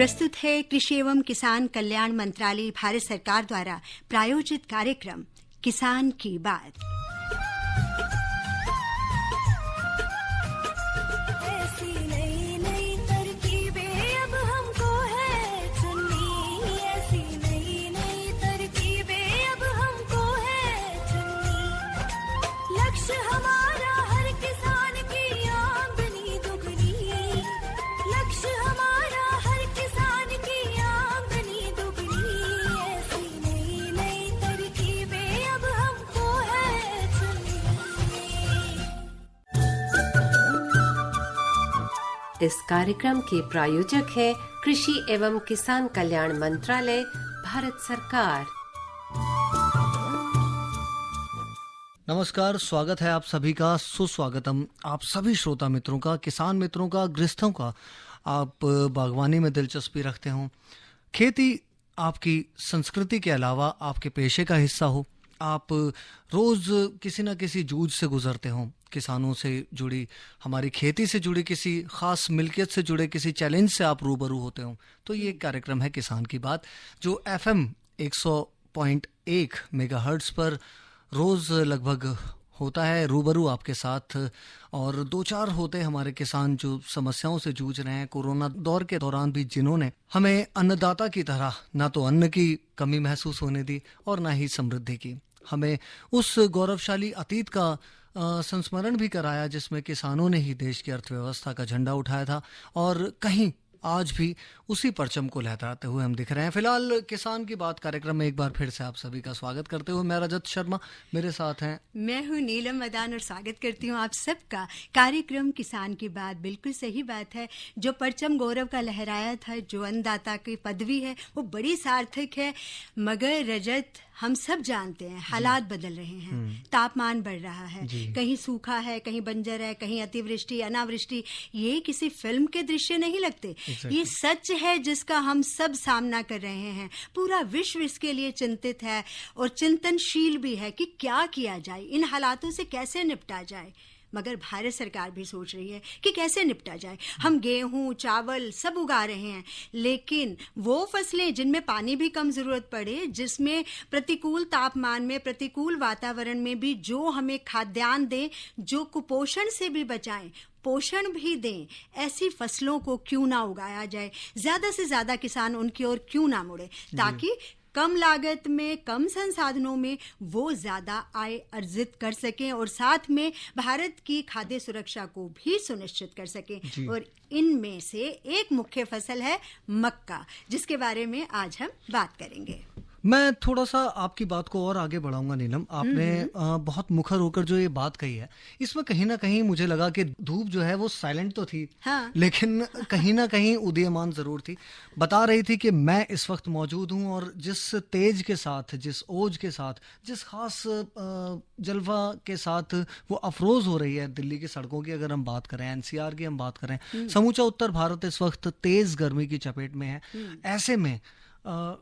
प्रस्तुत है कृषि एवं किसान कल्याण मंत्रालय भारत सरकार द्वारा प्रायोजित कार्यक्रम किसान की बात। इस कार्यक्रम के प्रायोजक है कृषि एवं किसान कल्याण मंत्रालय भारत सरकार। नमस्कार, स्वागत है आप सभी का, सुस्वागतम आप सभी श्रोता मित्रों का, किसान मित्रों का, गृहस्थों का। आप बागवानी में दिलचस्पी रखते हो, खेती आपकी संस्कृति के अलावा आपके पेशे का हिस्सा हो, आप रोज किसी न किसी जूझ से गुजरते हो, किसानों से जुड़ी, हमारी खेती से जुड़ी किसी खास मिल्कियत से जुड़े किसी चैलेंज से आप रूबरू होते हो, तो ये कार्यक्रम है किसान की बात, जो FM 100.1 मेगाहर्ट्ज पर रोज लगभग होता है रूबरू आपके साथ। और दो चार होते हमारे किसान जो समस्याओं से जूझ रहे हैं कोरोना दौर के दौरान भी, जिन्होंने हमें अन्नदाता की तरह ना तो अन्न की कमी महसूस होने दी और ना ही समृद्धि की। हमें उस गौरवशाली अतीत का संस्मरण भी कराया जिसमें किसानों ने ही देश की अर्थव्यवस्था का झंडा उठाया था, और कहीं आज भी उसी परचम को लहराते हुए हम दिख रहे हैं। फिलहाल किसान की बात कार्यक्रम में एक बार फिर से आप सभी का स्वागत करते हुए मैं रजत शर्मा, मेरे साथ हैं मैं हूँ नीलम मदान, और स्वागत करती हूँ आप सबका कार्यक्रम किसान की बात। बिल्कुल सही बात है, जो परचम गौरव का लहराया था, जो अन्नदाता की पदवी है, वो बड़ी सार्थक है। मगर रजत, हम सब जानते हैं हालात बदल रहे हैं, तापमान बढ़ रहा है, कहीं सूखा है, कहीं बंजर है, कहीं अतिवृष्टि अनावृष्टि। ये किसी फिल्म के दृश्य नहीं लगते, ये सच है जिसका हम सब सामना कर रहे हैं। पूरा विश्व इसके लिए चिंतित है और चिंतनशील भी है कि क्या किया जाए, इन हालातों से कैसे निपटा जाए। मगर भारत सरकार भी सोच रही है कि कैसे निपटा जाए। हम गेहूं चावल सब उगा रहे हैं, लेकिन वो फसलें जिनमें पानी भी कम जरूरत पड़े, जिसमें प्रतिकूल तापमान में, प्रतिकूल वातावरण में भी जो हमें खाद्यान्न दें, जो कुपोषण से भी बचाएं, पोषण भी दें, ऐसी फसलों को क्यों ना उगाया जाए। ज्यादा से ज्यादा किसान उनकी ओर क्यों ना मुड़े, ताकि कम लागत में, कम संसाधनों में वो ज्यादा आय अर्जित कर सकें और साथ में भारत की खाद्य सुरक्षा को भी सुनिश्चित कर सकें। और इनमें से एक मुख्य फसल है मक्का, जिसके बारे में आज हम बात करेंगे। मैं थोड़ा सा आपकी बात को और आगे बढ़ाऊंगा नीलम। आपने बहुत मुखर होकर जो ये बात कही है, इसमें कहीं ना कहीं मुझे लगा कि धूप जो है वो साइलेंट तो थी, लेकिन कहीं ना कहीं उदीयमान जरूर थी। बता रही थी कि मैं इस वक्त मौजूद हूं और जिस तेज के साथ, जिस ओज के साथ, जिस खास जलवा के साथ वो अफरोज हो रही है दिल्ली की सड़कों की, अगर हम बात करें, NCR की हम बात करें, समूचा उत्तर भारत इस वक्त तेज गर्मी की चपेट में है। ऐसे में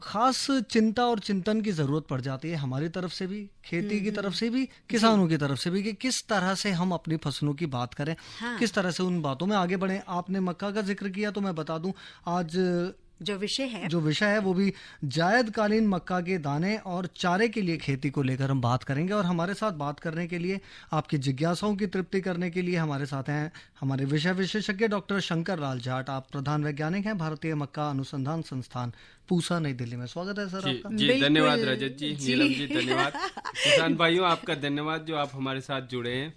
खास चिंता और चिंतन की जरूरत पड़ जाती है हमारी तरफ से भी, खेती की तरफ से भी, किसानों की तरफ से भी, कि किस तरह से हम अपनी फसलों की बात करें, किस तरह से उन बातों में आगे बढ़ें। आपने मक्का का जिक्र किया तो मैं बता दूं, आज जो विषय है वो भी जायदकालीन मक्का के दाने और चारे के लिए खेती को लेकर हम बात करेंगे। और हमारे साथ बात करने के लिए, आपकी जिज्ञासाओं की तृप्ति करने के लिए हमारे साथ हैं हमारे विषय विशेषज्ञ डॉक्टर शंकर लाल जाट। आप प्रधान वैज्ञानिक हैं भारतीय मक्का अनुसंधान संस्थान, पूसा, नई दिल्ली में। स्वागत है सर आपका। जी धन्यवाद रजत जी, नीलम जी धन्यवाद। किसान भाइयों, आपका धन्यवाद जो आप हमारे साथ जुड़े हैं।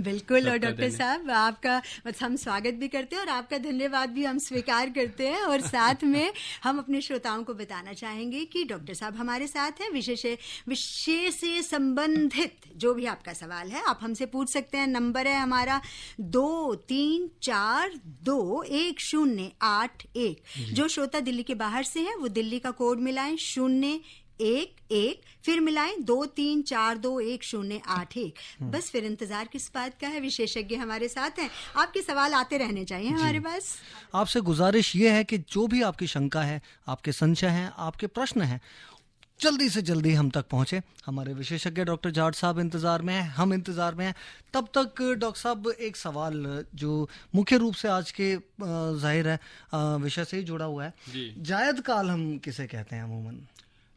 बिल्कुल, और डॉक्टर साहब आपका हम स्वागत भी करते हैं और आपका धन्यवाद भी हम स्वीकार करते हैं। और साथ में हम अपने श्रोताओं को बताना चाहेंगे कि डॉक्टर साहब हमारे साथ हैं। विषय से संबंधित जो भी आपका सवाल है आप हमसे पूछ सकते हैं। नंबर है हमारा 23421081। जो श्रोता दिल्ली के बाहर से है वो दिल्ली का कोड मिलाएं 011, फिर मिलाएं 23421081। बस फिर इंतजार किस बात का है, विशेषज्ञ हमारे साथ हैं। आपके सवाल आते रहने चाहिए हमारे पास। आपसे गुजारिश ये है कि जो भी आपकी शंका है, आपके संशय हैं, आपके प्रश्न हैं, जल्दी से जल्दी हम तक पहुंचे। हमारे विशेषज्ञ डॉक्टर जाट साहब इंतजार में हैं, हम इंतजार में हैं। तब तक डॉक्टर साहब एक सवाल जो मुख्य रूप से आज के जाहिर है विषय से ही जुड़ा हुआ है, जायद काल हम किसे कहते हैं अमूमन?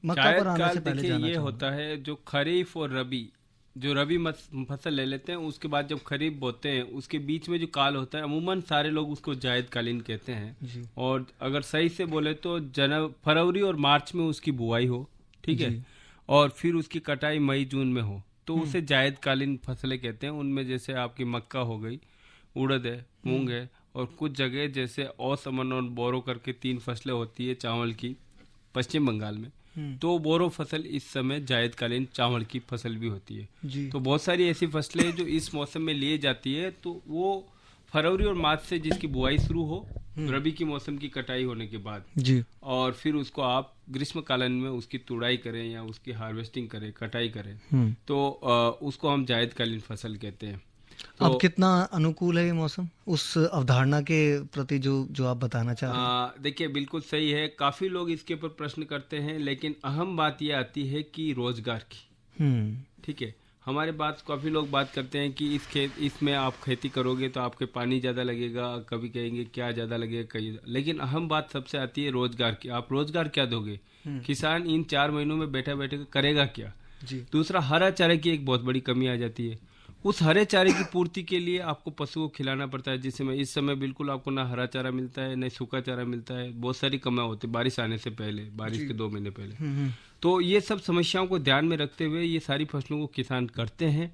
मक्का पर आने से पहले ये होता है जो खरीफ और रबी, जो रबी फसल ले लेते हैं उसके बाद जब खरीफ बोते हैं उसके बीच में जो काल होता है अमूमन सारे लोग उसको जायद कालीन कहते हैं। और अगर सही से बोले तो फरवरी और मार्च में उसकी बुआई हो, ठीक है, और फिर उसकी कटाई मई जून में हो तो उसे जायद कालीन फसलें कहते हैं। उनमें जैसे आपकी मक्का हो गई, उड़द है, मूंग है, और कुछ जगह जैसे असमन और बोरो करके 3 फसलें होती है चावल की पश्चिम बंगाल में, तो बोरो फसल इस समय जायदकालीन चावल की फसल भी होती है। तो बहुत सारी ऐसी फसलें जो इस मौसम में लिए जाती है, तो वो फरवरी और मार्च से जिसकी बुआई शुरू हो, रबी की मौसम की कटाई होने के बाद जी, और फिर उसको आप ग्रीष्म कालीन में उसकी तुड़ाई करें या उसकी हार्वेस्टिंग करें, कटाई करें, तो उसको हम जायदकालीन फसल कहते हैं। तो अब कितना अनुकूल है ये मौसम उस अवधारणा के प्रति जो आप बताना चाह रहे हैं? देखिए बिल्कुल सही है, काफी लोग इसके ऊपर प्रश्न करते हैं, लेकिन अहम बात ये आती है कि रोजगार की, ठीक है। हमारे बात काफी लोग बात करते हैं कि इसमें आप खेती करोगे तो आपके पानी ज्यादा लगेगा, कभी कहेंगे क्या ज्यादा लगेगा कहीं, लेकिन अहम बात सबसे आती है रोजगार की। आप रोजगार क्या दोगे? किसान इन 4 महीनों में बैठे बैठे करेगा क्या? दूसरा, हरा चारे की एक बहुत बड़ी कमी आ जाती है। उस हरे चारे की पूर्ति के लिए आपको पशु को खिलाना पड़ता है, जिसमें इस समय बिल्कुल आपको ना हरा चारा मिलता है ना सूखा चारा मिलता है। बहुत सारी कमियां होती है बारिश आने से पहले, बारिश के 2 महीने पहले। तो ये सब समस्याओं को ध्यान में रखते हुए ये सारी फसलों को किसान करते हैं।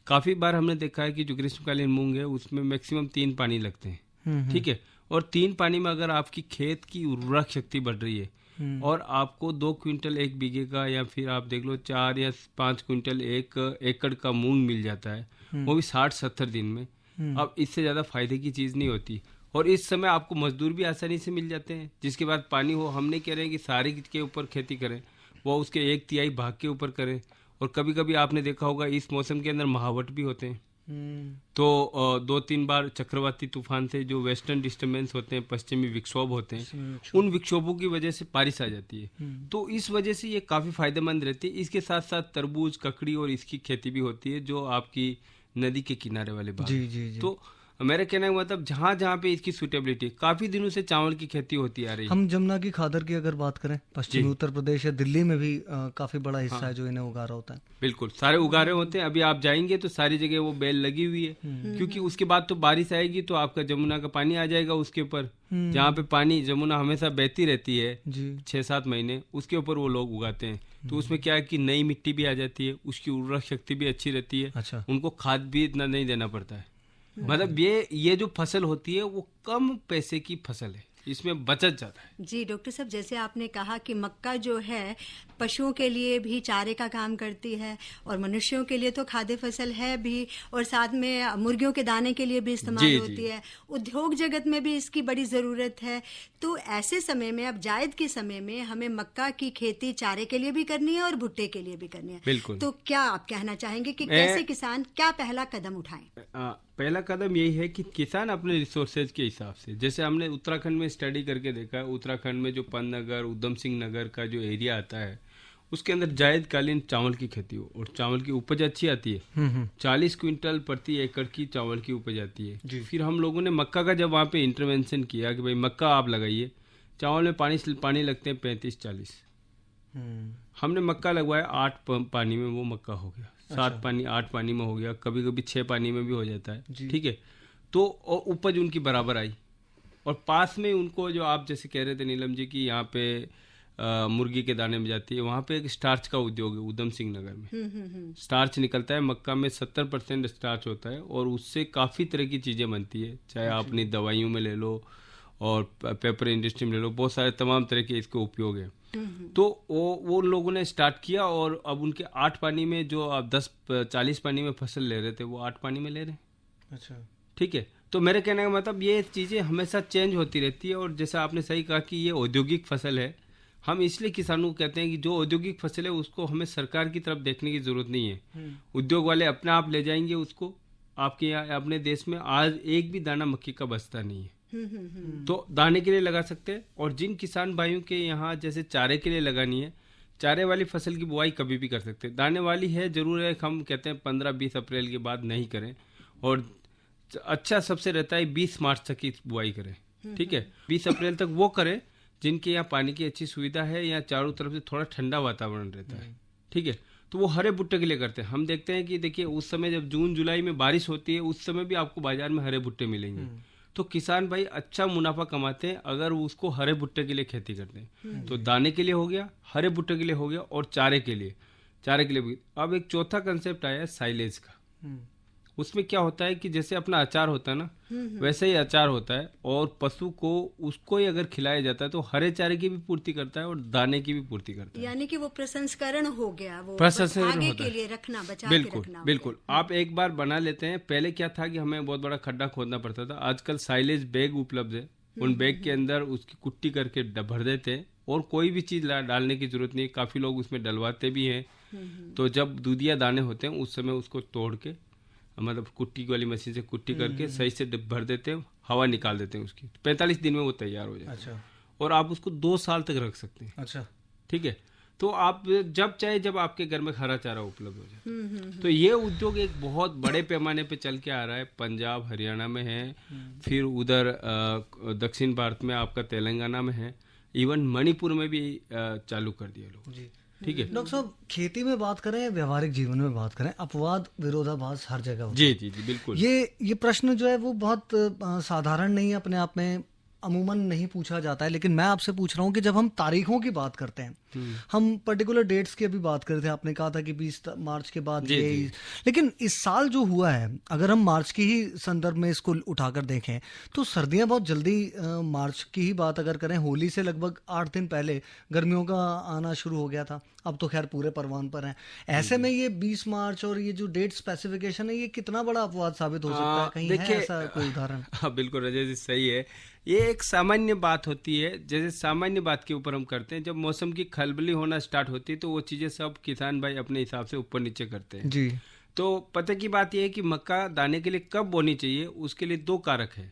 काफी बार हमने देखा है कि जो ग्रीष्मकालीन मूंग है उसमें मैक्सिमम 3 पानी लगते हैं, ठीक है। और 3 पानी में अगर आपकी खेत की उर्वरक शक्ति बढ़ रही है और आपको 2 क्विंटल 1 बीघे का, या फिर आप देख लो 4 या 5 क्विंटल 1 एकड़ का मूंग मिल जाता है, वो भी 60-70 दिन में, अब इससे ज्यादा फायदे की चीज नहीं होती। और इस समय आपको मजदूर भी आसानी से मिल जाते हैं, जिसके बाद पानी हो। हम नहीं कह रहे हैं कि सारे के ऊपर खेती करें, वो उसके 1/3 भाग के ऊपर करें। और कभी कभी आपने देखा होगा इस मौसम के अंदर महावट भी होते हैं, तो 2-3 बार चक्रवाती तूफान से जो वेस्टर्न डिस्टर्बेंस होते हैं, पश्चिमी विक्षोभ होते हैं, उन विक्षोभों की वजह से बारिश आ जाती है। तो इस वजह से ये काफी फायदेमंद रहती है। इसके साथ साथ तरबूज, ककड़ी और इसकी खेती भी होती है, जो आपकी नदी के किनारे वाले बाग। जी। तो मेरा कहना है मतलब जहाँ पे इसकी सुटेबिलिटी, काफी दिनों से चावल की खेती होती आ रही है। हम जमुना की खादर की अगर बात करें, पश्चिमी उत्तर प्रदेश या दिल्ली में भी काफी बड़ा हिस्सा है जो इन्हें उगा रहा होता है। बिल्कुल, सारे उगा रहे होते हैं। अभी आप जाएंगे तो सारी जगह वो बेल लगी हुई है, क्योंकि उसके बाद तो बारिश आएगी तो आपका जमुना का पानी आ जाएगा उसके ऊपर। जहाँ पे पानी जमुना हमेशा बहती रहती है 6-7 महीने, उसके ऊपर वो लोग उगाते हैं। तो उसमें क्या है कि नई मिट्टी भी आ जाती है, उसकी उर्वरक शक्ति भी अच्छी रहती है। अच्छा। उनको खाद भी इतना नहीं देना पड़ता है। मतलब ये जो फसल होती है वो कम पैसे की फसल है, इसमें बचत ज्यादा है। जी डॉक्टर साहब, जैसे आपने कहा कि मक्का जो है पशुओं के लिए भी चारे का काम करती है और मनुष्यों के लिए तो खाद्य फसल है भी, और साथ में मुर्गियों के दाने के लिए भी इस्तेमाल होती है। उद्योग जगत में भी इसकी बड़ी ज़रूरत है। तो ऐसे समय में, अब जायद के समय में, हमें मक्का की खेती चारे के लिए भी करनी है और भुट्टे के लिए भी करनी है। बिल्कुल। तो क्या आप कहना चाहेंगे कि कैसे किसान क्या पहला कदम उठाएं? पहला कदम यही है कि किसान अपने रिसोर्सेज के हिसाब से, जैसे हमने उत्तराखंड में स्टडी करके देखा है, उत्तराखंड में जो पन्नगर, उधम सिंह नगर का जो एरिया आता है उसके अंदर जायदकालीन चावल की खेती हो और चावल की उपज अच्छी आती है। 40 क्विंटल प्रति एकड़ की चावल की उपज आती है। फिर हम लोगों ने मक्का का जब वहाँ पे इंटरवेंशन किया कि भाई मक्का आप लगाइए, चावल में पानी लगते हैं 35-40, हमने मक्का लगवाया 8 पानी में वो मक्का हो गया। 7 पानी 8 पानी में हो गया, कभी कभी 6 पानी में भी हो जाता है, ठीक है। तो उपज उनकी बराबर आई। और पास में उनको, जो आप जैसे कह रहे थे नीलम जी की यहाँ पे मुर्गी के दाने में जाती है, वहाँ पे एक स्टार्च का उद्योग है उधम सिंह नगर में। स्टार्च निकलता है, मक्का में 70% स्टार्च होता है और उससे काफ़ी तरह की चीज़ें बनती है, चाहे आप अपनी दवाइयों में ले लो और पेपर इंडस्ट्री में ले लो, बहुत सारे तमाम तरह के इसके उपयोग है। तो वो लोगों ने स्टार्ट किया और अब उनके 8 पानी में, जो आप 10-40 पानी में फसल ले रहे थे, वो 8 पानी में ले रहे हैं। अच्छा, ठीक है। तो मेरे कहने का मतलब ये चीज़ें हमेशा चेंज होती रहती है। और जैसा आपने सही कहा कि ये औद्योगिक फसल है, हम इसलिए किसानों को कहते हैं कि जो औद्योगिक फसल है उसको हमें सरकार की तरफ देखने की जरूरत नहीं है। उद्योग वाले अपने आप ले जाएंगे उसको। आपके यहाँ अपने देश में आज एक भी दाना मक्की का बचता नहीं है, तो दाने के लिए लगा सकते हैं। और जिन किसान भाइयों के यहाँ जैसे चारे के लिए लगानी है, चारे वाली फसल की बुआई कभी भी कर सकते हैं। दाने वाली है जरूर है, हम कहते हैं 15-20 अप्रैल के बाद नहीं करें, और अच्छा सबसे रहता है 20 मार्च तक की बुआई करें। ठीक है, 20 अप्रैल तक वो करें जिनके यहाँ पानी की अच्छी सुविधा है, या चारों तरफ से थोड़ा ठंडा वातावरण रहता है। ठीक है, तो वो हरे भुट्टे के लिए करते हैं। हम देखते हैं कि देखिए उस समय जब जून जुलाई में बारिश होती है, उस समय भी आपको बाजार में हरे भुट्टे मिलेंगे। तो किसान भाई अच्छा मुनाफा कमाते हैं अगर वो उसको हरे भुट्टे के लिए खेती करते हैं। तो दाने के लिए हो गया, हरे भुट्टे के लिए हो गया, और चारे के लिए भी। अब एक चौथा कंसेप्ट आया है साइलेज का। उसमें क्या होता है कि जैसे अपना अचार होता है ना, वैसे ही अचार होता है, और पशु को उसको ही अगर खिलाया जाता है तो हरे चारे की भी पूर्ति करता है और दाने की भी पूर्ति करता है। यानी कि वो प्रसंस्करण हो गया, वो प्रसंस्करण आगे होता के है। लिए रखना, बचा बिल्कुल के रखना। बिल्कुल, आप एक बार बना लेते हैं। पहले क्या था कि हमें बहुत बड़ा खड्डा खोदना पड़ता था, आजकल साइलेज बैग उपलब्ध है, उन बैग के अंदर उसकी कुट्टी करके भर देते हैं, और कोई भी चीज डालने की जरूरत नहीं है। काफी लोग उसमें डलवाते भी हैं। तो जब दूधिया दाने होते हैं उस समय उसको तोड़ के, मतलब कुट्टी वाली मशीन से कुट्टी करके सही से भर देते हैं, हवा निकाल देते हैं उसकी। 45 दिन में वो तैयार हो जाए। अच्छा। और आप उसको 2 साल तक रख सकते हैं। अच्छा। ठीक है, तो आप जब चाहे जब आपके घर में हरा चारा उपलब्ध हो जाए। तो ये उद्योग एक बहुत बड़े पैमाने पे चल के आ रहा है। पंजाब हरियाणा में है, फिर उधर दक्षिण भारत में आपका तेलंगाना में है, इवन मणिपुर में भी चालू कर दिया लोग। जी ठीक है डॉक्टर साहब, खेती में बात करें, व्यवहारिक जीवन में बात करें, अपवाद विरोधाभास हर जगह होता है। जी बिल्कुल। ये प्रश्न जो है वो बहुत साधारण नहीं है अपने आप में, अमूमन नहीं पूछा जाता है, लेकिन मैं आपसे पूछ रहा हूँ कि जब हम तारीखों की बात करते हैं, हम पर्टिकुलर डेट्स की अभी बात कर रहे थे, आपने कहा था कि 20 मार्च के बाद जी, ये, जी। लेकिन इस साल जो हुआ है, अगर हम मार्च की ही संदर्भ में इसको उठाकर देखें तो सर्दियां बहुत जल्दी, मार्च की ही बात अगर करें, होली से लगभग 8 दिन पहले गर्मियों का आना शुरू हो गया था। अब तो खैर पूरे परवान पर हैं। ऐसे में ये 20 मार्च और ये जो डेट स्पेसिफिकेशन है, ये कितना बड़ा अपवाद साबित हो सकता है? कहीं है ऐसा कोई उदाहरण? हाँ बिल्कुल रजत जी, सही है। ये एक सामान्य बात होती है, जैसे सामान्य बात के ऊपर हम करते हैं। जब मौसम की खलबली होना स्टार्ट होती है तो वो चीजें सब किसान भाई अपने हिसाब से ऊपर नीचे करते हैं। जी। तो पता की बात यह है कि मक्का दाने के लिए कब बोनी चाहिए, उसके लिए 2 कारक है।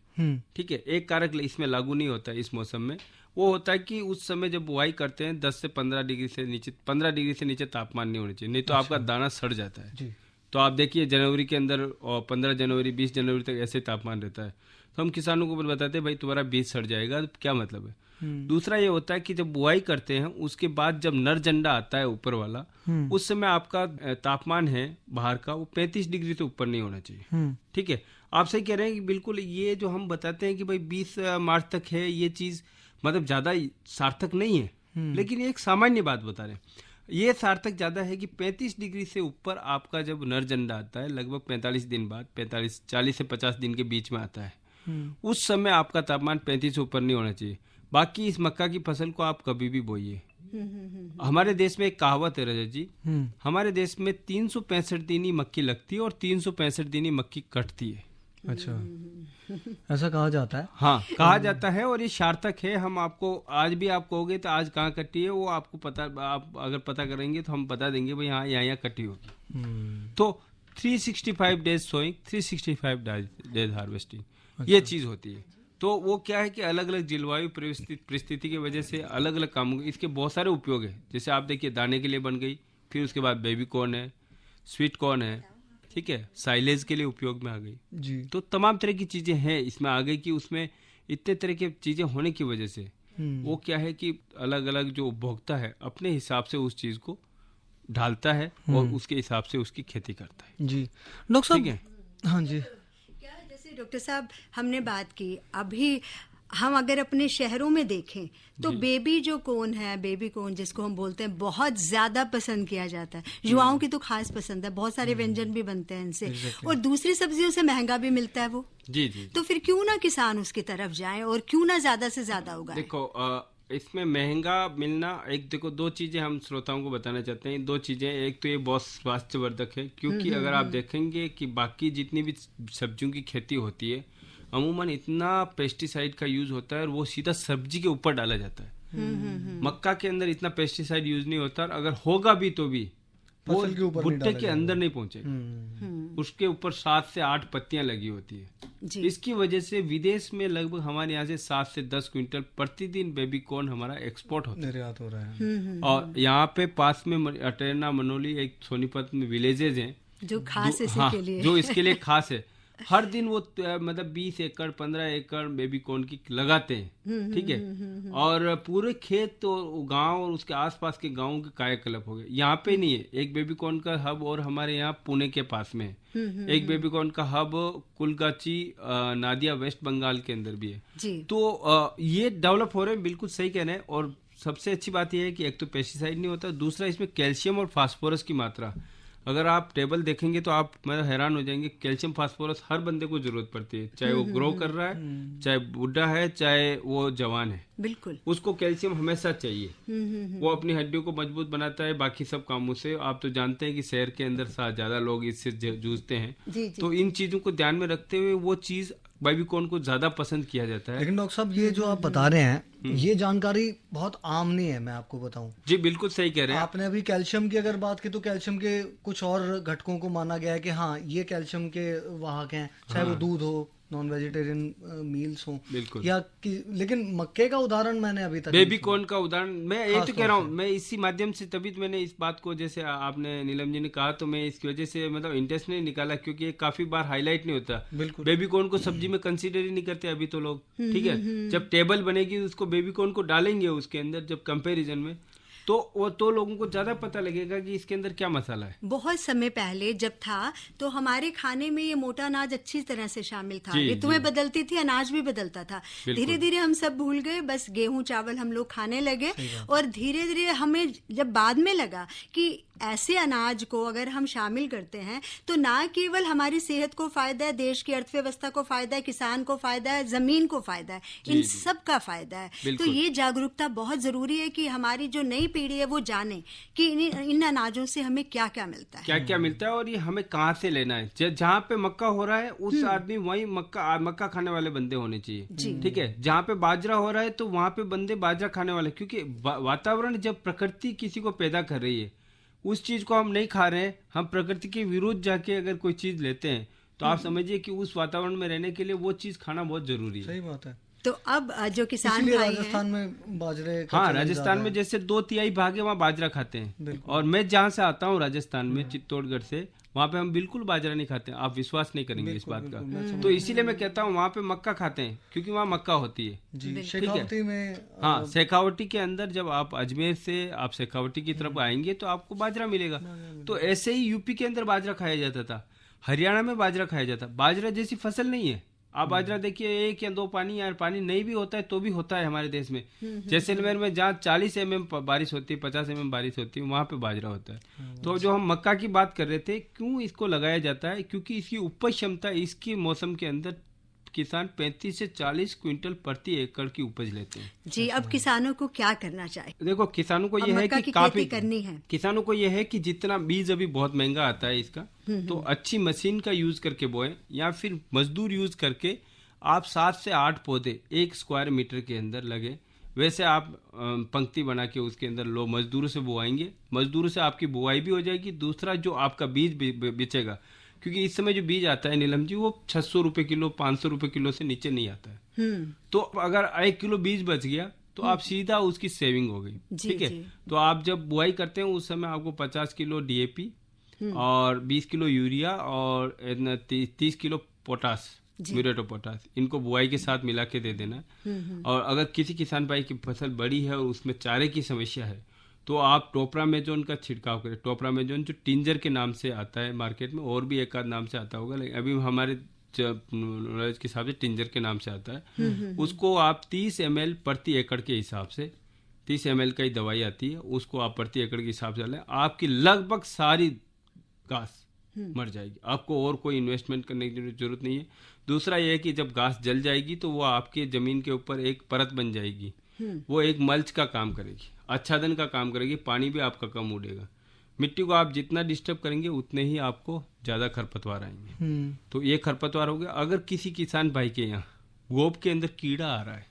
ठीक है, एक कारक इसमें लागू नहीं होता है इस मौसम में। वो होता है कि उस समय जब बुआई करते हैं 10 से 15 डिग्री से नीचे, 15 डिग्री से नीचे तापमान नहीं होना चाहिए, नहीं तो आपका दाना सड़ जाता है। जी। तो आप देखिए जनवरी के अंदर, और 15 जनवरी 20 जनवरी तक ऐसे तापमान रहता है। तो हम किसानों को बताते हैं भाई तुम्हारा बीज सड़ जाएगा, तो क्या मतलब है। दूसरा ये होता है कि जब बुआई करते हैं उसके बाद जब नर झंडा आता है ऊपर वाला, उस समय आपका तापमान है बाहर का, वो 35 डिग्री से ऊपर नहीं होना चाहिए। ठीक है, आप सही कह रहे हैं कि बिल्कुल ये जो हम बताते हैं कि भाई 20 मार्च तक है, ये चीज मतलब ज्यादा सार्थक नहीं है, लेकिन एक सामान्य बात बता रहे हैं। ये सार्थक ज्यादा है कि 35 डिग्री से ऊपर आपका जब नर झंडा आता है, लगभग 45 दिन बाद, 40 से 50 दिन के बीच में आता है, उस समय आपका तापमान 35 से ऊपर नहीं होना चाहिए। बाकी इस मक्का की फसल को आप कभी भी बोइए। हमारे देश में एक कहावत है रजत जी, हमारे देश में 365 दिन ही मक्की लगती है और 365 दिन ही मक्की कटती है। अच्छा, ऐसा कहा जाता है? हाँ, कहा जाता है, और ये सार्थक है। हम आपको आज भी आप कहोगे तो आज कहाँ कटी है, वो आपको पता, आप अगर पता करेंगे तो हम बता देंगे भाई हाँ यहाँ कटी होगी। तो 365 डेज सोइंग, 365 डेज हार्वेस्टिंग, ये चीज होती है। तो वो क्या है कि अलग अलग जलवायु परिस्थिति की वजह से अलग अलग कामों के इसके बहुत सारे उपयोग है। जैसे आप देखिए दाने के लिए बन गई, फिर उसके बाद बेबी कॉर्न है, स्वीट कॉर्न है, ठीक है, साइलेज के लिए उपयोग में आ गई जी। तो तमाम तरह की चीजें हैं इसमें आ गई कि उसमें इतने तरह की चीजें होने की वजह से वो क्या है कि अलग अलग जो उपभोक्ता है अपने हिसाब से उस चीज को ढालता है और उसके हिसाब से उसकी खेती करता है। जी डॉक्टर ठीक साहब। हाँ जी। क्या जैसे डॉक्टर साहब हमने बात की, अभी हम अगर अपने शहरों में देखें तो बेबी जो कॉर्न है, बेबी कॉर्न जिसको हम बोलते हैं, बहुत ज्यादा पसंद किया जाता है। युवाओं की तो खास पसंद है, बहुत सारे व्यंजन भी बनते हैं इनसे, और दूसरी सब्जियों से महंगा भी मिलता है वो। जी जी। तो फिर क्यों ना किसान उसकी तरफ जाएं और क्यों ना ज्यादा से ज्यादा उगाएं? देखो इसमें महंगा मिलना, एक देखो 2 चीजें हम श्रोताओं को बताना चाहते हैं। 2 चीजें, एक तो ये बहुत स्वास्थ्यवर्धक है, क्योंकि अगर आप देखेंगे कि बाकी जितनी भी सब्जियों की खेती होती है अमूमन इतना पेस्टिसाइड का यूज होता है और वो सीधा सब्जी के ऊपर डाला जाता है। मक्का के अंदर इतना पेस्टिसाइड यूज नहीं होता, और अगर होगा भी तो भी वो भुट्टे के अंदर नहीं पहुंचेगा। उसके ऊपर 7 से 8 पत्तियां लगी होती है। जी। इसकी वजह से विदेश में लगभग हमारे यहाँ से 7 से 10 क्विंटल प्रतिदिन बेबी कॉर्न हमारा एक्सपोर्ट होता है, निर्यात हो रहा है। और यहाँ पे पास में अटेरना, मनोली, एक सोनीपत में विलेजेज हैं जो खास इसी हाँ, के लिए जो इसके लिए खास है। हर दिन वो मतलब 20 एकड़ 15 एकड़ बेबी कॉर्न की लगाते हैं, ठीक है। और पूरे खेत तो गांव और उसके आसपास के गांवों के कायाकल्प हो गए। यहाँ पे नहीं है। एक बेबी कॉर्न का हब और हमारे यहाँ पुणे के पास में है। एक बेबी कॉर्न का हब कुलगाची नादिया वेस्ट बंगाल के अंदर भी है। जी। तो ये डेवलप हो रहे हैं, बिल्कुल सही कह रहे हैं। और सबसे अच्छी बात यह है कि एक तो पेस्टिसाइड नहीं होता, दूसरा इसमें कैल्शियम और फास्फोरस की मात्रा, अगर आप टेबल देखेंगे तो आप मतलब हैरान हो जाएंगे। कैल्शियम फास्फोरस हर बंदे को जरूरत पड़ती है, चाहे वो ग्रो कर रहा है, चाहे बूढ़ा है, चाहे वो जवान है, बिल्कुल उसको कैल्शियम हमेशा चाहिए। वो अपनी हड्डियों को मजबूत बनाता है, बाकी सब कामों से। आप तो जानते हैं कि शहर के अंदर ज्यादा लोग इससे जूझते हैं। जी, जी। तो इन चीजों को ध्यान में रखते हुए वो चीज बेबी कॉर्न को ज्यादा पसंद किया जाता है। लेकिन डॉक्टर साहब, ये जो आप बता रहे हैं, ये जानकारी बहुत आम नहीं है, मैं आपको बताऊं। जी बिल्कुल सही कह रहे हैं। आपने अभी कैल्शियम की अगर बात की, तो कैल्शियम के कुछ और घटकों को माना गया है कि हाँ, ये कैल्शियम के वाहक हैं, चाहे वो दूध हो, नॉन वेजिटेरियन मील्स हो, बिल्कुल। लेकिन मक्के का उदाहरण मैंने अभी तक बेबी कॉर्न का उदाहरण मैं ये तो कह रहा हूँ, मैं इसी माध्यम से, तभी तो मैंने इस बात को, जैसे आपने नीलम जी ने कहा, तो मैं इसकी वजह से मतलब इंटरेस्ट नहीं निकाला, क्योंकि ये काफी बार हाईलाइट नहीं होता। बिल्कुल। बेबी कॉर्न को सब्जी में कंसीडर ही नहीं करते अभी तो लोग, ठीक है। जब टेबल बनेगी उसको बेबी कॉर्न को डालेंगे उसके अंदर, जब कंपेरिजन में, तो वो तो लोगों को ज्यादा पता लगेगा कि इसके अंदर क्या मसाला है। बहुत समय पहले जब था तो हमारे खाने में ये मोटा अनाज अच्छी तरह से शामिल था। जी, ऋतुएं जी। बदलती थी, अनाज भी बदलता था। बिल्कुल। धीरे धीरे हम सब भूल गए, बस गेहूं चावल हम लोग खाने लगे। और धीरे धीरे हमें जब बाद में लगा कि ऐसे अनाज को अगर हम शामिल करते हैं तो ना केवल हमारी सेहत को फायदा है, देश की अर्थव्यवस्था को फायदा है, किसान को फायदा है, जमीन को फायदा है, इन सब का फायदा है। तो बिल्कुल। ये जागरूकता बहुत जरूरी है कि हमारी जो नई पीढ़ी है वो जाने कि इन अनाजों से हमें क्या क्या मिलता है, क्या क्या मिलता है, और ये हमें कहाँ से लेना है। जहाँ पे मक्का हो रहा है उस आदमी वही मक्का खाने वाले बंदे होने चाहिए, ठीक है। जहाँ पे बाजरा हो रहा है तो वहाँ पे बंदे बाजरा खाने वाले, क्योंकि वातावरण, जब प्रकृति किसी को पैदा कर रही है, उस चीज को हम नहीं खा रहे हैं, हम प्रकृति के विरुद्ध जाके अगर कोई चीज लेते हैं, तो आप समझिए कि उस वातावरण में रहने के लिए वो चीज खाना बहुत जरूरी है। सही बात है। तो अब जो किसान इसलिए भाई राजस्थान में बाजरे का हाँ, चलन राजस्थान ज्यादा में है। जैसे 2/3 भाग है वहाँ बाजरा खाते हैं। और मैं जहाँ से आता हूँ राजस्थान में, चित्तौड़गढ़ से, वहाँ पे हम बिल्कुल बाजरा नहीं खाते हैं। आप विश्वास नहीं करेंगे इस बात का। तो इसीलिए मैं कहता हूँ वहाँ पे मक्का खाते हैं, क्योंकि वहाँ मक्का होती है। जी, शेखावती में हाँ, शेखावटी के अंदर जब आप अजमेर से आप शेखावटी की तरफ आएंगे तो आपको बाजरा मिलेगा। तो ऐसे ही यूपी के अंदर बाजरा खाया जाता था, हरियाणा में बाजरा खाया जाता। बाजरा जैसी फसल नहीं है। आप बाजरा देखिए, 1 या 2 पानी, यार पानी नहीं भी होता है तो भी होता है हमारे देश में। जैसलमेर में जहाँ 40 mm बारिश होती है, 50 mm बारिश होती है, वहाँ पे बाजरा होता है। तो जो हम मक्का की बात कर रहे थे, क्यों इसको लगाया जाता है, क्योंकि इसकी उपज क्षमता, इसकी मौसम के अंदर किसान 35 से 40 क्विंटल प्रति एकड़ की उपज लेते हैं। जी, अब किसानों को क्या करना चाहिए? देखो, किसानों को यह है मक्का कि की काफी खेती करनी है। किसानों को यह है कि जितना बीज अभी बहुत महंगा आता है इसका, तो अच्छी मशीन का यूज करके बोए, या फिर मजदूर यूज करके आप 7 से 8 पौधे 1 स्क्वायर मीटर के अंदर लगे। वैसे आप पंक्ति बना के उसके अंदर लो मजदूरों से बुआएंगे, मजदूरों से आपकी बुआई भी हो जाएगी। दूसरा, जो आपका बीज बिचेगा, क्योंकि इस समय जो बीज आता है नीलम जी, वो 600 रुपए किलो, 500 रुपए किलो से नीचे नहीं आता है। तो अगर 1 किलो बीज बच गया तो आप सीधा उसकी सेविंग हो गई, ठीक है। तो आप जब बुआई करते हैं उस समय आपको 50 किलो DAP और 20 किलो यूरिया और 30 kilo potash, muriate of potash, इनको बुआई के साथ मिला के दे देना। और अगर किसी किसान भाई की फसल बड़ी है और उसमें चारे की समस्या है, तो आप टोपरामेजोन का छिड़काव करें। टोपरामेजोन जो टिंजर के नाम से आता है मार्केट में, और भी एक आध नाम से आता होगा, लेकिन अभी हमारे नॉलेज के हिसाब से टिंजर के नाम से आता है। उसको आप 30 ml प्रति एकड़ के हिसाब से, 30 ml का ही दवाई आती है, उसको आप प्रति एकड़ के हिसाब से डालें, आपकी लगभग सारी घास मर जाएगी। आपको और कोई इन्वेस्टमेंट करने की जरूरत नहीं है। दूसरा यह है कि जब घास जल जाएगी तो वो आपके जमीन के ऊपर एक परत बन जाएगी, वो एक मल्च का काम करेगी, आच्छादन का काम करेगी, पानी भी आपका कम उड़ेगा। मिट्टी को आप जितना डिस्टर्ब करेंगे उतने ही आपको ज्यादा खरपतवार आएंगे। तो ये खरपतवार हो गया। अगर किसी किसान भाई के यहाँ गोब के अंदर कीड़ा आ रहा है,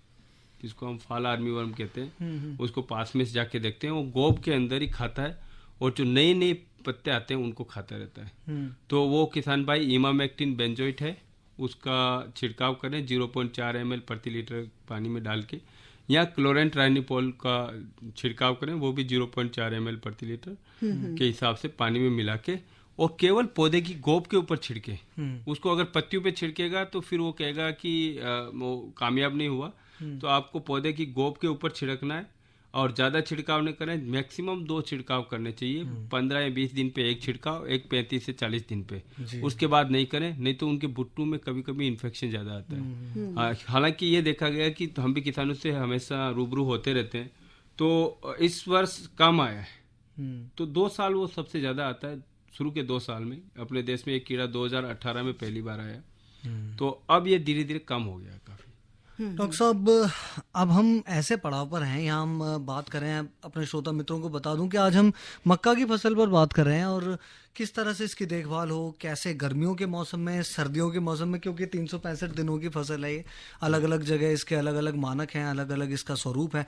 जिसको हम फाल आर्मी वर्म कहते हैं, उसको पास में से जाके देखते हैं, वो गोब के अंदर ही खाता है। और जो नए नए पत्ते आते हैं उनको खाता रहता है। तो वो किसान भाई इमामेक्टिन बेंजोइट है, उसका छिड़काव करें 0.4 ml प्रति लीटर पानी में डाल के, या क्लोरेंट्रानिपोल का छिड़काव करें, वो भी 0.4 ml प्रति लीटर के हिसाब से पानी में मिला के, और केवल पौधे की गोब के ऊपर छिड़के। उसको अगर पत्तियों पे छिड़केगा तो फिर वो कहेगा कि वो कामयाब नहीं हुआ। तो आपको पौधे की गोब के ऊपर छिड़कना है, और ज़्यादा छिड़काव नहीं करें, मैक्सिमम 2 छिड़काव करने चाहिए। 15 या 20 दिन पे एक छिड़काव, एक 35 से 40 दिन पे, उसके बाद नहीं करें, नहीं तो उनके बुट्टू में कभी कभी इन्फेक्शन ज़्यादा आता है। हालांकि ये देखा गया कि हम भी किसानों से हमेशा रूबरू होते रहते हैं, तो इस वर्ष कम आया है। तो 2 साल वो सबसे ज़्यादा आता है, शुरू के 2 साल में अपने देश में एक कीड़ा 2018 में पहली बार आया, तो अब ये धीरे धीरे कम हो गया काफ़ी। डॉक्टर साहब, अब हम ऐसे पड़ाव पर हैं, यहाँ हम बात कर रहे हैं, अपने श्रोता मित्रों को बता दूं कि आज हम मक्का की फसल पर बात कर रहे हैं, और किस तरह से इसकी देखभाल हो, कैसे गर्मियों के मौसम में, सर्दियों के मौसम में, क्योंकि 365 दिनों की फसल है ये, अलग अलग जगह इसके अलग अलग मानक हैं, अलग अलग इसका स्वरूप है।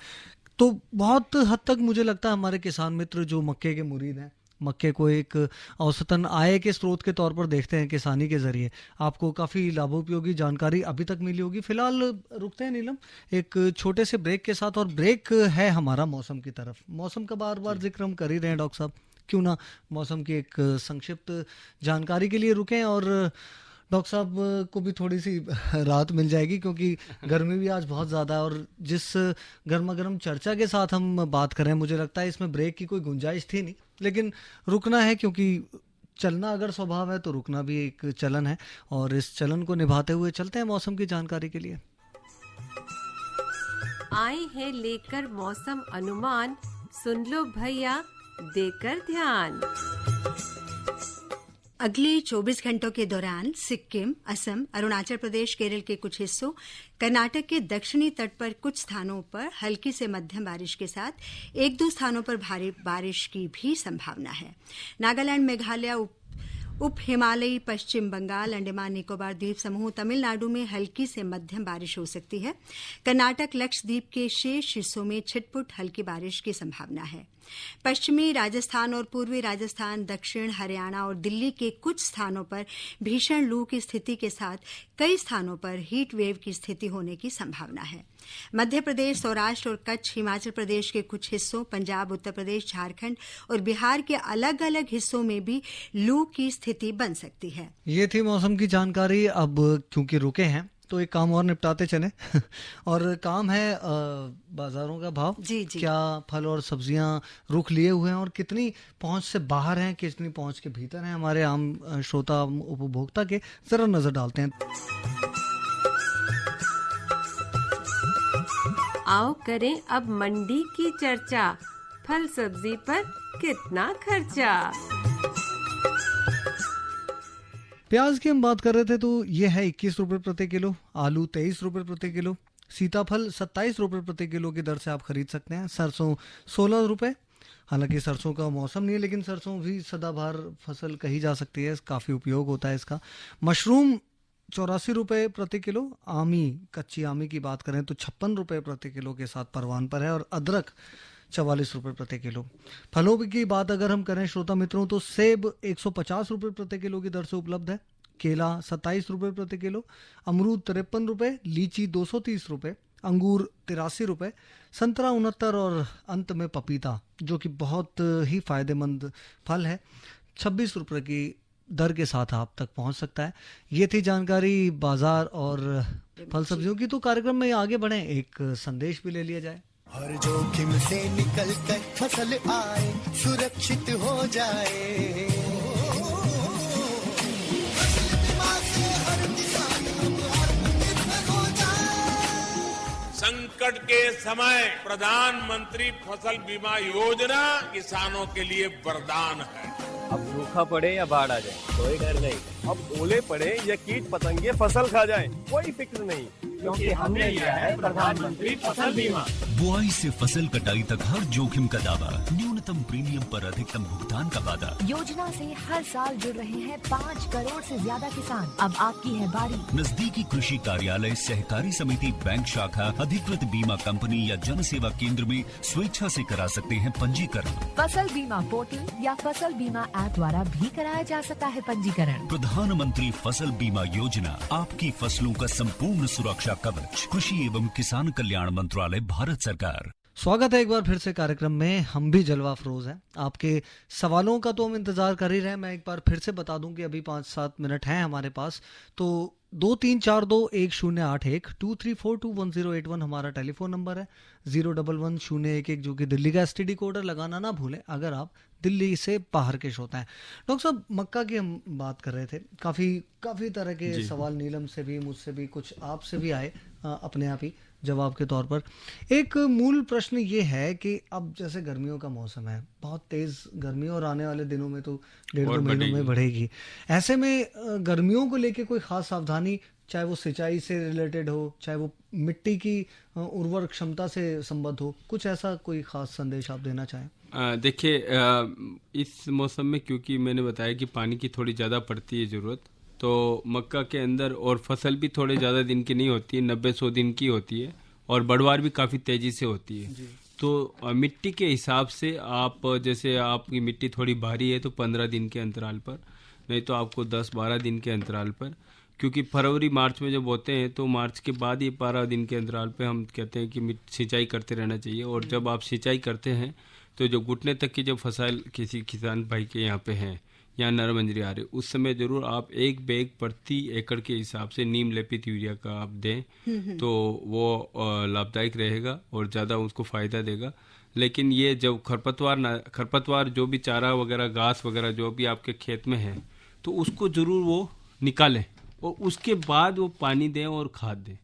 तो बहुत हद तक मुझे लगता है हमारे किसान मित्र जो मक्के के मुरीद हैं, मक्के को एक औसतन आय के स्रोत के तौर पर देखते हैं किसानी के जरिए, आपको काफ़ी लाभोपयोगी जानकारी अभी तक मिली होगी। फिलहाल रुकते हैं नीलम एक छोटे से ब्रेक के साथ, और ब्रेक है हमारा मौसम की तरफ। मौसम का बार बार जिक्र हम कर ही रहे हैं डॉक्टर साहब, क्यों ना मौसम की एक संक्षिप्त जानकारी के लिए रुकें, और डॉक्टर साहब को भी थोड़ी सी राहत मिल जाएगी, क्योंकि गर्मी भी आज बहुत ज़्यादा है, और जिस गर्मा गर्म चर्चा के साथ हम बात करें, मुझे लगता है इसमें ब्रेक की कोई गुंजाइश थी नहीं, लेकिन रुकना है, क्योंकि चलना अगर स्वभाव है तो रुकना भी एक चलन है, और इस चलन को निभाते हुए चलते हैं मौसम की जानकारी के लिए। आए हैं लेकर मौसम अनुमान, सुन लो भैया देकर ध्यान। अगले 24 घंटों के दौरान सिक्किम, असम, अरुणाचल प्रदेश, केरल के कुछ हिस्सों, कर्नाटक के दक्षिणी तट पर कुछ स्थानों पर हल्की से मध्यम बारिश के साथ 1-2 स्थानों पर भारी बारिश की भी संभावना है। नागालैंड, मेघालय, उप हिमालयी पश्चिम बंगाल, अंडमान निकोबार द्वीप समूह, तमिलनाडु में हल्की से मध्यम बारिश हो सकती है। कर्नाटक, लक्षद्वीप के शेष हिस्सों में छिटपुट हल्की बारिश की संभावना है। पश्चिमी राजस्थान और पूर्वी राजस्थान, दक्षिण हरियाणा और दिल्ली के कुछ स्थानों पर भीषण लू की स्थिति के साथ कई स्थानों पर हीट वेव की स्थिति होने की संभावना है। मध्य प्रदेश, सौराष्ट्र और कच्छ, हिमाचल प्रदेश के कुछ हिस्सों, पंजाब, उत्तर प्रदेश, झारखंड और बिहार के अलग अलग हिस्सों में भी लू की स्थिति बन सकती है। ये थी मौसम की जानकारी। अब क्योंकि रुके हैं तो एक काम और निपटाते चले और काम है बाजारों का भाव। जी जी। क्या फल और सब्जियां रुख लिए हुए हैं और कितनी पहुंच से बाहर हैं, कितनी पहुंच के भीतर हैं हमारे आम श्रोता उपभोक्ता के, जरा नजर डालते हैं। आओ करें अब मंडी की चर्चा, फल सब्जी पर कितना खर्चा। प्याज की हम बात कर रहे थे तो ये है 21 रुपए प्रति किलो, आलू 23 रुपए प्रति किलो, सीताफल 27 रुपए प्रति किलो की दर से आप खरीद सकते हैं, सरसों 16 रुपए। हालांकि सरसों का मौसम नहीं है, लेकिन सरसों भी सदाबहार फसल कही जा सकती है, काफ़ी उपयोग होता है इसका। मशरूम 84 रुपए प्रति किलो, आमी, कच्ची आमी की बात करें तो 56 रुपए प्रति किलो के साथ परवान पर है, और अदरक 44 रुपए प्रति किलो। फलों की बात अगर हम करें श्रोता मित्रों तो सेब 150 रुपए प्रति किलो की दर से उपलब्ध है, केला 27 रुपए प्रति किलो, अमरूद 53 रुपए, लीची 230 रुपए, अंगूर 83 रुपए, संतरा 69 और अंत में पपीता जो कि बहुत ही फायदेमंद फल है 26 रुपए की दर के साथ आप तक पहुंच सकता है। ये थी जानकारी बाजार और फल सब्जियों की। तो कार्यक्रम में आगे बढ़े, एक संदेश भी ले लिया जाए। हर जोखिम से निकल कर फसल आए, सुरक्षित हो जाए, फसल बीमा से हर किसान अब आत्मनिर्भर हो जाए। संकट के समय प्रधानमंत्री फसल बीमा योजना किसानों के लिए वरदान है। अब सूखा पड़े या बाढ़ आ जाए कोई डर नहीं, अब ओले पड़े या कीट पतंगे फसल खा जाए कोई फिक्र नहीं, क्योंकि हमने लिया है प्रधानमंत्री फसल बीमा। बुआई से फसल कटाई तक हर जोखिम का दावा, न्यूनतम न्यूनतम प्रीमियम पर अधिकतम भुगतान का वादा। योजना से हर साल जुड़ रहे हैं 5 करोड़ से ज्यादा किसान। अब आपकी है बारी। नजदीकी कृषि कार्यालय, सहकारी समिति, बैंक शाखा, अधिकृत बीमा कंपनी या जन सेवा केंद्र में स्वेच्छा से करा सकते हैं पंजीकरण। फसल बीमा पोर्टल या फसल बीमा ऐप द्वारा भी कराया जा सकता है पंजीकरण। प्रधानमंत्री फसल बीमा योजना, आपकी फसलों का संपूर्ण सुरक्षा कवच। कृषि एवं किसान कल्याण मंत्रालय, भारत सरकार। स्वागत है एक बार फिर से कार्यक्रम में। हम भी जलवा अफरोज हैं। आपके सवालों का तो हम इंतज़ार कर ही रहे हैं। मैं एक बार फिर से बता दूं कि अभी 5-7 मिनट हैं हमारे पास, तो 23421081 23421081 हमारा टेलीफोन नंबर है। 011-011 जो कि दिल्ली का STD कोड है, लगाना ना भूलें अगर आप दिल्ली से बाहर के श्रोता हैं। डॉक्टर साहब, मक्का की हम बात कर रहे थे। काफ़ी तरह के सवाल नीलम से भी, मुझसे भी, कुछ आपसे भी आए अपने आप ही जवाब के तौर पर। एक मूल प्रश्न ये है कि अब जैसे गर्मियों का मौसम है, बहुत तेज़ गर्मी और आने वाले दिनों में तो 1.5-2 महीनों में बढ़ेगी। ऐसे में गर्मियों को लेके कोई ख़ास सावधानी, चाहे वो सिंचाई से रिलेटेड हो, चाहे वो मिट्टी की उर्वर क्षमता से संबद्ध हो, कुछ ऐसा कोई ख़ास संदेश आप देना चाहें? देखिए, इस मौसम में क्योंकि मैंने बताया कि पानी की थोड़ी ज़्यादा पड़ती है ज़रूरत, तो मक्का के अंदर और फसल भी थोड़े ज़्यादा दिन की नहीं होती है, 90-100 दिन की होती है और बढ़वार भी काफ़ी तेज़ी से होती है। तो मिट्टी के हिसाब से आप, जैसे आपकी मिट्टी थोड़ी भारी है तो 15 दिन के अंतराल पर, नहीं तो आपको 10-12 दिन के अंतराल पर, क्योंकि फरवरी मार्च में जब होते हैं तो मार्च के बाद ये 12 दिन के अंतराल पे हम कहते हैं कि सिंचाई करते रहना चाहिए। और जब आप सिंचाई करते हैं तो जो घुटने तक की जब फसल किसी किसान भाई के यहाँ पे हैं या नरम अंजरी आ रही, उस समय जरूर आप 1 बैग प्रति एकड़ के हिसाब से नीम लेपित यूरिया का आप दें तो वो लाभदायक रहेगा और ज़्यादा उसको फ़ायदा देगा। लेकिन ये जब खरपतवार जो भी चारा वगैरह, घास वगैरह जो भी आपके खेत में है, तो उसको ज़रूर वो निकालें और उसके बाद वो पानी दें और खाद दें।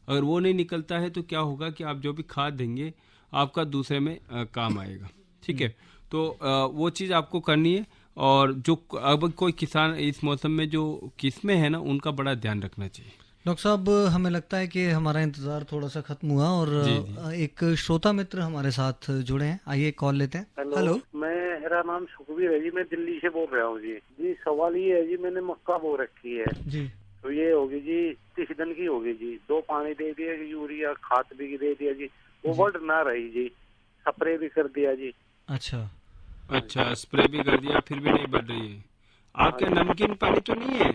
अगर वो नहीं निकलता है तो क्या होगा कि आप जो भी खाद देंगे आपका दूसरे में काम आएगा। ठीक है, तो वो चीज़ आपको करनी है। और जो अब कोई किसान इस मौसम में जो किस्में हैं ना, उनका बड़ा ध्यान रखना चाहिए। डॉक्टर साहब, हमें लगता है कि हमारा इंतजार थोड़ा सा खत्म हुआ और एक श्रोता मित्र हमारे साथ जुड़े हैं। आइए कॉल लेते हैं। हेलो, मेरा नाम सुखबीर है जी, मैं दिल्ली से बोल रहा हूँ जी। सवाल ये है जी, मैंने मक्का बो रखी है जी, तो ये होगी जी 30 दिन की होगी जी। 2 पानी दे दिया, यूरिया खाद भी दे दिया जी, वो बढ़ ना रही जी, स्प्रे भी कर दिया जी। अच्छा, स्प्रे भी कर दिया फिर भी नहीं बढ़ रही है। आपके नमकीन पानी तो नहीं है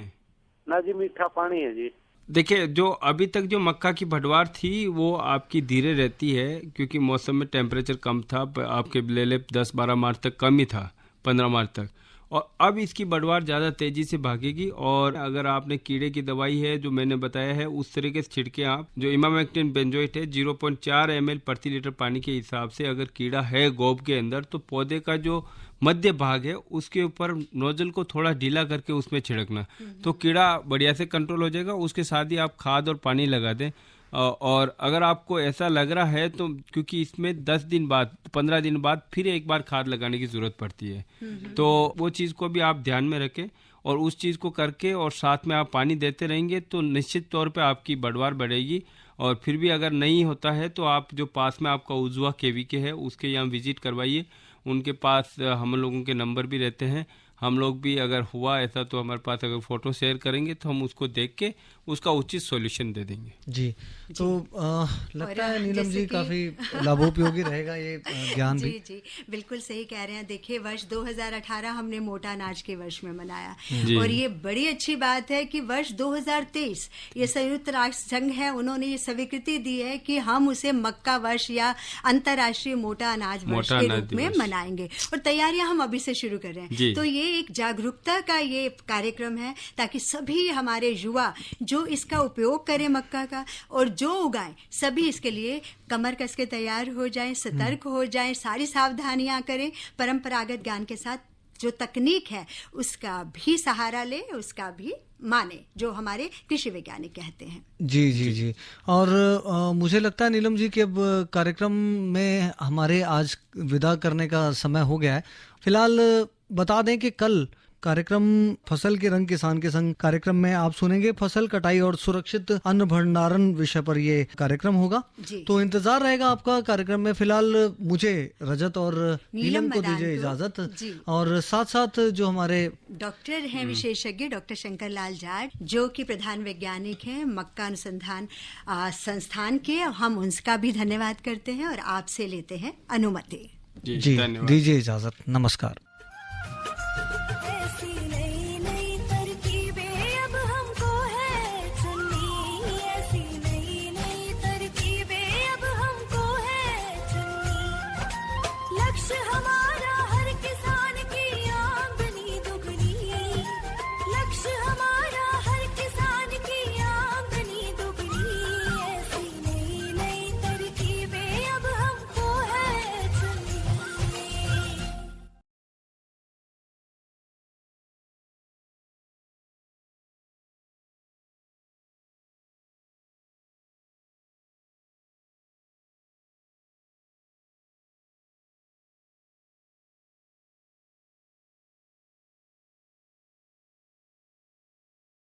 ना जी? मीठा पानी है जी। देखिए, जो अभी तक जो मक्का की भडवार थी वो आपकी धीरे रहती है, क्योंकि मौसम में टेम्परेचर कम था। आपके ले 10-12 मार्च तक कम ही था, 15 मार्च तक। और अब इसकी बढ़वार ज़्यादा तेज़ी से भागेगी। और अगर आपने कीड़े की दवाई है जो मैंने बताया है, उस तरीके से छिड़के आप, जो इमामेक्टिन बेंजोएट है 0.4 ml प्रति लीटर पानी के हिसाब से। अगर कीड़ा है गोब के अंदर तो पौधे का जो मध्य भाग है उसके ऊपर नोजल को थोड़ा ढीला करके उसमें छिड़कना, तो कीड़ा बढ़िया से कंट्रोल हो जाएगा। उसके साथ ही आप खाद और पानी लगा दें। और अगर आपको ऐसा लग रहा है तो, क्योंकि इसमें 10 दिन बाद, 15 दिन बाद फिर एक बार खाद लगाने की ज़रूरत पड़ती है, तो वो चीज़ को भी आप ध्यान में रखें। और उस चीज़ को करके और साथ में आप पानी देते रहेंगे तो निश्चित तौर पे आपकी बढ़वार बढ़ेगी। और फिर भी अगर नहीं होता है तो आप जो पास में आपका उज्वा केवीके है उसके यहाँ विजिट करवाइए। उनके पास हम लोगों के नंबर भी रहते हैं। हम लोग भी अगर हुआ ऐसा तो हमारे पास अगर फ़ोटो शेयर करेंगे तो हम उसको देख के उसका उचित सॉल्यूशन दे देंगे जी। तो लगता है नीलम जी काफ़ी लाभोपयोगी रहेगा ये ज्ञान भी। जी बिल्कुल सही कह रहे हैं। देखिए, वर्ष 2018 हमने मोटा अनाज के वर्ष में मनाया और ये बड़ी अच्छी बात है कि वर्ष 2023 ये संयुक्त राष्ट्र संघ है, उन्होंने ये स्वीकृति दी है कि हम उसे मक्का वर्ष या अंतर्राष्ट्रीय मोटा अनाज वर्ष के रूप में मनाएंगे। और तैयारियां हम अभी से शुरू कर रहे हैं। तो ये एक जागरूकता का ये कार्यक्रम है ताकि सभी हमारे युवा जो इसका उपयोग करें मक्का का और जो उगाएं, सभी इसके लिए कमर कस के तैयार हो जाएं, सतर्क हो जाएं, सारी सावधानियां करें, परंपरागत ज्ञान के साथ जो तकनीक है उसका भी सहारा ले, उसका भी माने, जो हमारे कृषि वैज्ञानिक कहते हैं। जी। और मुझे लगता है नीलम जी कि अब कार्यक्रम में हमारे आज विदा करने का समय हो गया है। फिलहाल बता दें कि कल कार्यक्रम फसल के रंग किसान के संग कार्यक्रम में आप सुनेंगे फसल कटाई और सुरक्षित अन्न भंडारण विषय पर ये कार्यक्रम होगा। तो इंतजार रहेगा आपका कार्यक्रम में। फिलहाल मुझे रजत और नीलम को दीजिए इजाजत, और साथ साथ जो हमारे डॉक्टर हैं विशेषज्ञ डॉक्टर शंकर लाल जाट, जो कि प्रधान वैज्ञानिक हैं मक्का अनुसंधान संस्थान के, हम उनका भी धन्यवाद करते हैं और आपसे लेते हैं अनुमति। जी दीजिए इजाजत, नमस्कार।